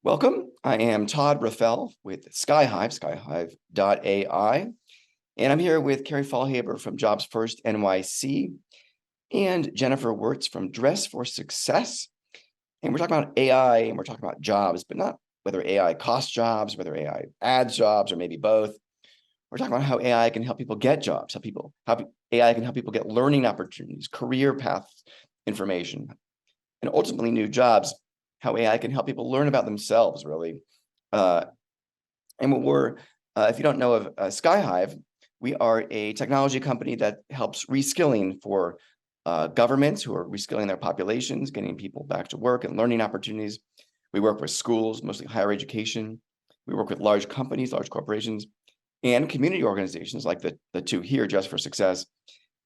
Welcome. I am Todd Raffel with SkyHive, skyhive.ai, and I'm here with Carrie Fallhaber from JobsFirstNYC and Jennifer Wirtz from Dress for Success. And we're talking about AI and we're talking about jobs, but not whether AI costs jobs, whether AI adds jobs, or maybe both. We're talking about how AI can help people get jobs, how AI can help people get learning opportunities, career path information, and ultimately new jobs. How AI can help people learn about themselves, really. And what we're, if you don't know of SkyHive, we are a technology company that helps reskilling for governments who are reskilling their populations, getting people back to work and learning opportunities. We work with schools, mostly higher education. We work with large companies, large corporations, and community organizations like the two here, Just for Success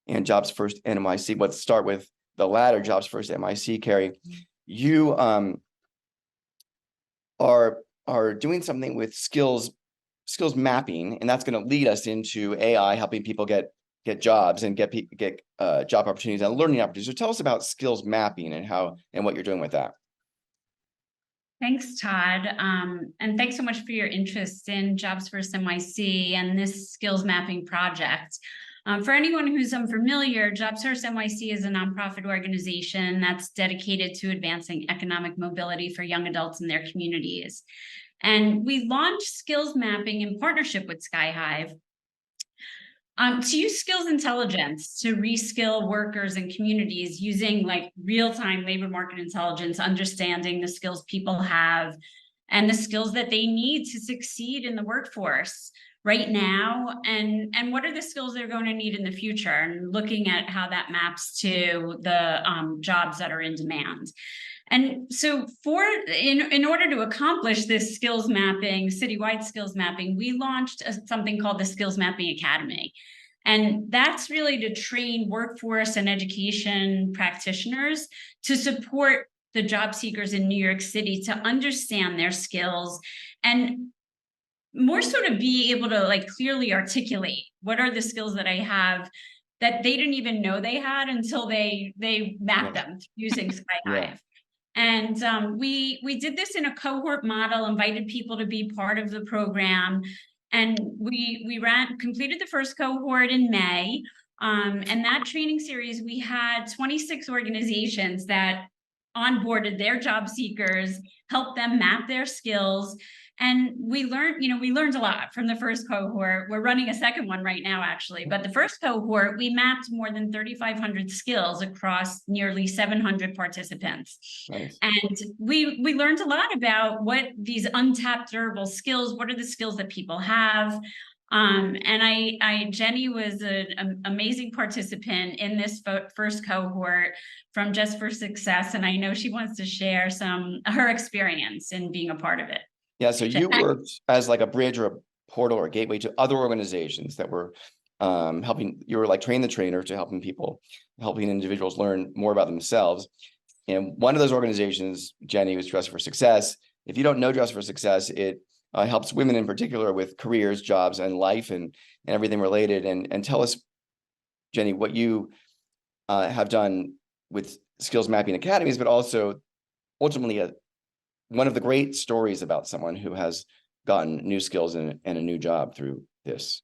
and Jobs First NYC. Let's start with the latter, Jobs First NYC, Carrie. You are doing something with skills mapping, and that's going to lead us into AI helping people get jobs and get job opportunities and learning opportunities. So tell us about skills mapping and what you're doing with that. Thanks, Todd. And thanks so much for your interest in Jobs First NYC and this skills mapping project. For anyone who's unfamiliar, Jobs First NYC is a nonprofit organization that's dedicated to advancing economic mobility for young adults in their communities. And we launched skills mapping in partnership with SkyHive to use skills intelligence to reskill workers and communities using like real-time labor market intelligence, understanding the skills people have and the skills that they need to succeed in the workforce right now, and what are the skills they're going to need in the future, and looking at how that maps to the jobs that are in demand. And so in order to accomplish this skills mapping, citywide skills mapping, we launched something called the Skills Mapping Academy. And that's really to train workforce and education practitioners to support the job seekers in New York City to understand their skills and more sort of be able to like clearly articulate what are the skills that I have that they didn't even know they had until they mapped them using SkyHive. And we did this in a cohort model, invited people to be part of the program. And we completed the first cohort in May. And that training series, we had 26 organizations that onboarded their job seekers, helped them map their skills. And we learned a lot from the first cohort. We're running a second one right now, actually. But the first cohort, we mapped more than 3,500 skills across nearly 700 participants. Nice. And we learned a lot about what these untapped durable skills, what are the skills that people have. And Jenny was an amazing participant in this first cohort from Just for Success. And I know she wants to share her experience in being a part of it. Yeah, so you worked as like a bridge or a portal or a gateway to other organizations that were helping. You were like train the trainer to helping individuals learn more about themselves. And one of those organizations, Jenny, was Dress for Success. If you don't know Dress for Success, it helps women in particular with careers, jobs, and life and everything related. And tell us, Jenny, what you have done with skills mapping academies, but also ultimately one of the great stories about someone who has gotten new skills and a new job through this.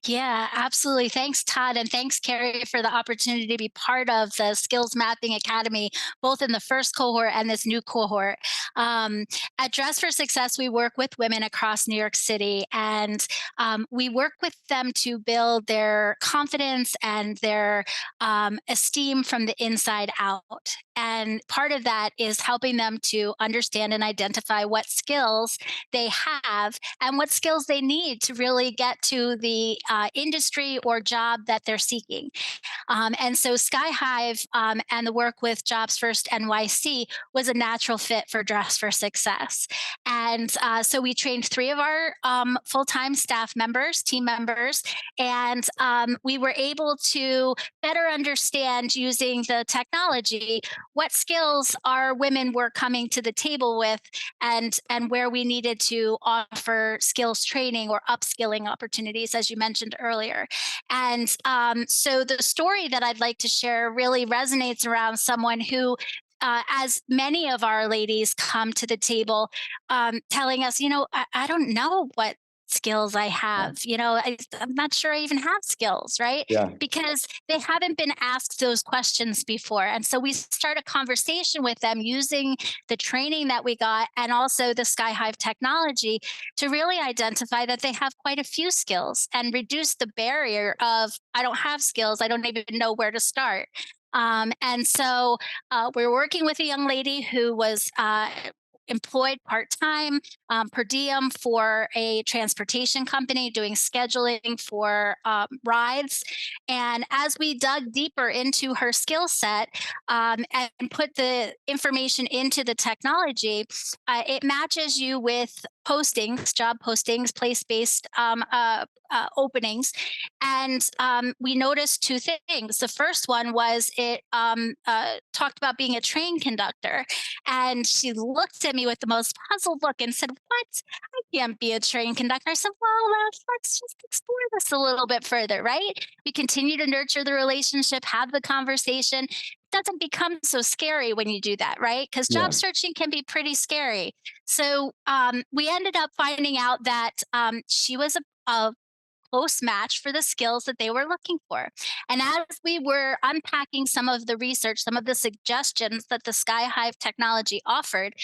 Yeah, absolutely. Thanks, Todd. And thanks, Carrie, for the opportunity to be part of the Skills Mapping Academy, both in the first cohort and this new cohort. At Dress for Success, we work with women across New York City, and we work with them to build their confidence and their esteem from the inside out. And part of that is helping them to understand and identify what skills they have and what skills they need to really get to the industry or job that they're seeking. And so SkyHive and the work with Jobs First NYC was a natural fit for Dress for Success. And so we trained 3 of our full-time staff members, team members, and we were able to better understand using the technology what skills our women were coming to the table with and where we needed to offer skills training or upskilling opportunities, as you mentioned earlier. And so the story that I'd like to share really resonates around someone who as many of our ladies come to the table telling us, I don't know what skills I have. I'm not sure I even have skills, right? Yeah. Because they haven't been asked those questions before. And so we start a conversation with them using the training that we got and also the SkyHive technology to really identify that they have quite a few skills and reduce the barrier of, I don't have skills, I don't even know where to start. And so we're working with a young lady who was employed part-time per diem for a transportation company doing scheduling for rides. And as we dug deeper into her skill set and put the information into the technology, it matches you with postings, job postings, place-based openings. And we noticed two things. The first one was it talked about being a train conductor. And she looked at me with the most puzzled look and said, "What? I can't be a train conductor." I said, "Well, let's just explore this a little bit further," right? We continue to nurture the relationship, have the conversation. It doesn't become so scary when you do that, right? Because Yeah. job searching can be pretty scary. So we ended up finding out that she was a close match for the skills that they were looking for. And as we were unpacking some of the research, some of the suggestions that the SkyHive technology offered,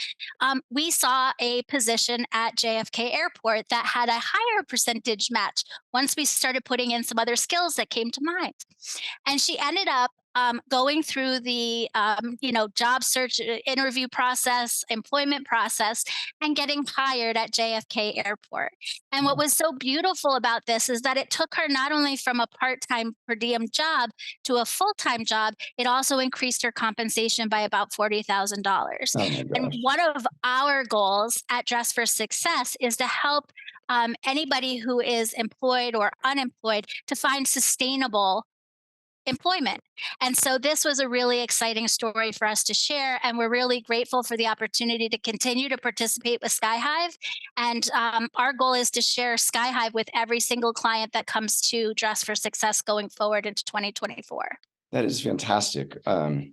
we saw a position at JFK Airport that had a higher percentage match once we started putting in some other skills that came to mind. And she ended up going through the job search interview process, employment process, and getting hired at JFK Airport. And what was so beautiful about this is that it took her not only from a part-time per diem job to a full-time job, it also increased her compensation by about $40,000. Oh my And gosh. one of our goals at Dress for Success is to help anybody who is employed or unemployed to find sustainable employment. And so this was a really exciting story for us to share. And we're really grateful for the opportunity to continue to participate with SkyHive. And our goal is to share SkyHive with every single client that comes to Dress for Success going forward into 2024. That is fantastic. I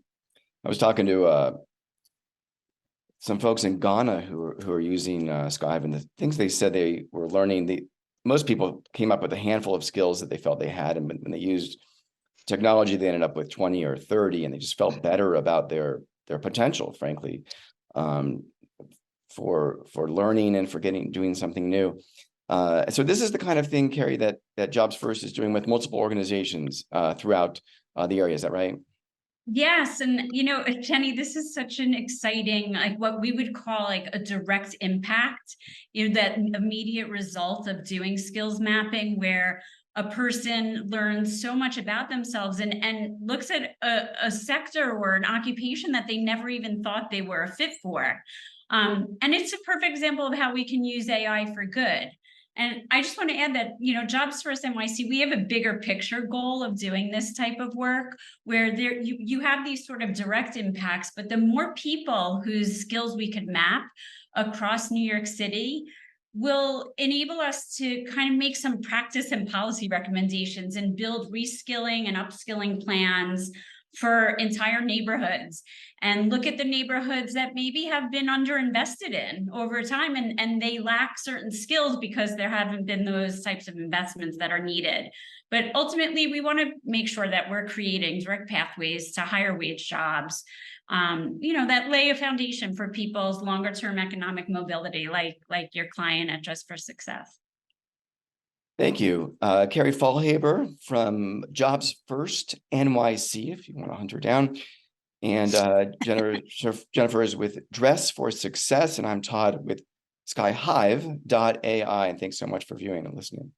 was talking to some folks in Ghana who are using SkyHive, and the things they said they were learning. Most people came up with a handful of skills that they felt they had, and when they used technology, they ended up with 20 or 30, and they just felt better about their potential, frankly, for learning and for doing something new. So this is the kind of thing, Carrie, that Jobs First is doing with multiple organizations throughout the area. Is that right? Yes. And, Jenny, this is such an exciting, like what we would call like a direct impact, that immediate result of doing skills mapping where a person learns so much about themselves and looks at a sector or an occupation that they never even thought they were a fit for. And it's a perfect example of how we can use AI for good. And I just want to add that, Jobs First NYC, we have a bigger picture goal of doing this type of work where you have these sort of direct impacts, but the more people whose skills we could map across New York City will enable us to kind of make some practice and policy recommendations and build reskilling and upskilling plans for entire neighborhoods, and look at the neighborhoods that maybe have been underinvested in over time and they lack certain skills because there haven't been those types of investments that are needed. But ultimately, we want to make sure that we're creating direct pathways to higher wage jobs, that lay a foundation for people's longer term economic mobility, like your client at Dress for Success. Thank you. Carrie Fallhaber from Jobs First NYC, if you want to hunt her down. And Jennifer is with Dress for Success, and I'm Todd with SkyHive.ai. And thanks so much for viewing and listening.